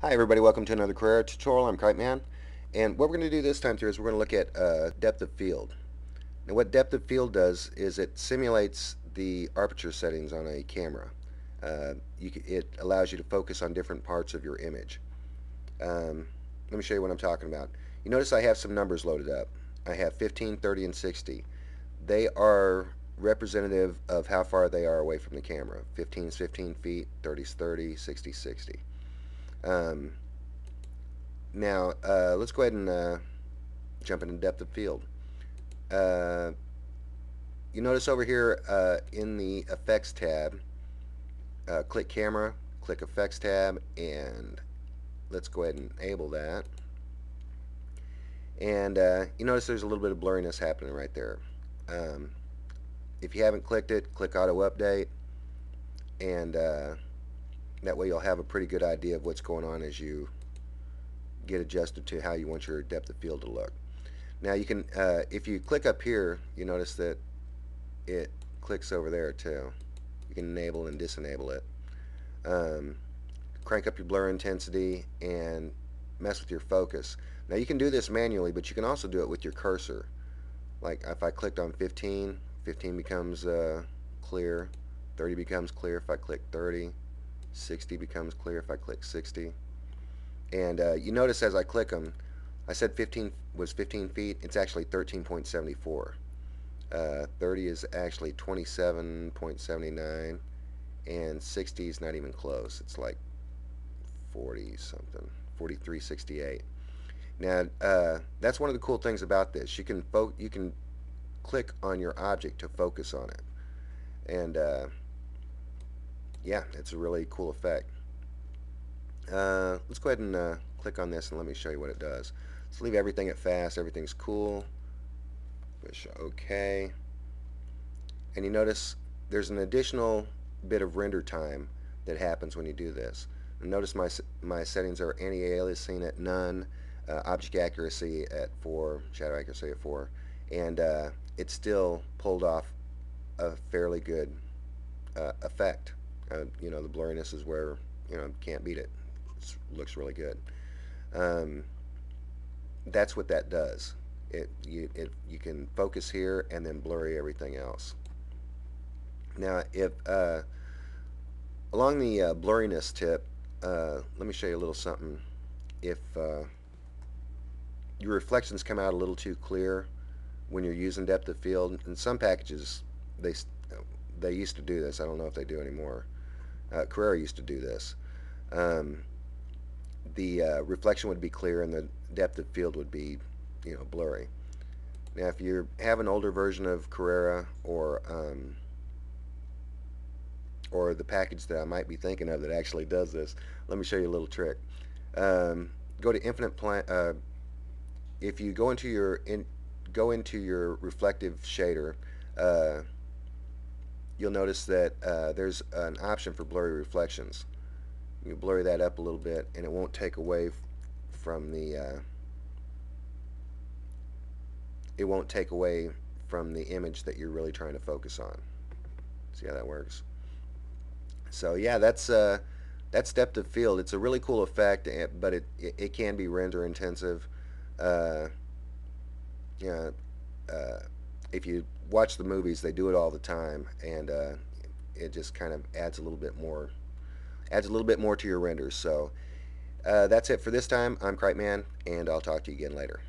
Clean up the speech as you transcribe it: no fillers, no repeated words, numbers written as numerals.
Hi everybody, welcome to another career tutorial. I'm cripeman, and what we're going to do this time through is we're going to look at depth of field. Now what depth of field does is it simulates the aperture settings on a camera. It allows you to focus on different parts of your image. Let me show you what I'm talking about. You notice I have some numbers loaded up. I have 15, 30, and 60. They are representative of how far they are away from the camera. 15 is 15 feet, 30 is 30, 60 is 60. Um, Now, let's go ahead and jump into depth of field. Uh, you notice over here in the effects tab, click camera, click effects tab, and let's go ahead and enable that. And you notice there's a little bit of blurriness happening right there. Um, if you haven't clicked it, click auto update, and that way you'll have a pretty good idea of what's going on as you get adjusted to how you want your depth of field to look. Now you can, if you click up here, you notice that it clicks over there too. You can enable and disable it. Um, Crank up your blur intensity and mess with your focus. Now you can do this manually, but you can also do it with your cursor. Like if I clicked on 15, 15 becomes clear, 30 becomes clear if I click 30, 60 becomes clear if I click 60. And you notice as I click them, I said 15 was 15 feet. It's actually 13.74. 30 is actually 27.79, and 60 is not even close. It's like 40 something, 43.68. Now that's one of the cool things about this. You can click on your object to focus on it, and yeah, it's a really cool effect. Let's go ahead and click on this and let me show you what it does. Let's leave everything at fast. Everything's cool. Push OK. And you notice there's an additional bit of render time that happens when you do this. And notice my settings are anti-aliasing at none, object accuracy at 4, shadow accuracy at 4, and it still pulled off a fairly good effect. The blurriness is where can't beat it. Looks really good. Um, that's what that does. You can focus here and then blurry everything else. Now, if along the blurriness tip, let me show you a little something. If your reflections come out a little too clear when you're using depth of field, in some packages they they used to do this. I don't know if they do anymore. Carrera used to do this. Um, the reflection would be clear and the depth of field would be blurry. Now if you have an older version of Carrera or the package that I might be thinking of that actually does this, let me show you a little trick. Go to infinite plan. If you go into your reflective shader, uh, you'll notice that there's an option for blurry reflections. You blur that up a little bit, and it won't take away from the image that you're really trying to focus on. See how that works? So yeah, that's depth of field. It's a really cool effect, but it can be render intensive. Uh, yeah, uh, if you watch the movies, they do it all the time, and it just kind of adds a little bit more to your renders. So that's it for this time. I'm cripeman, and I'll talk to you again later.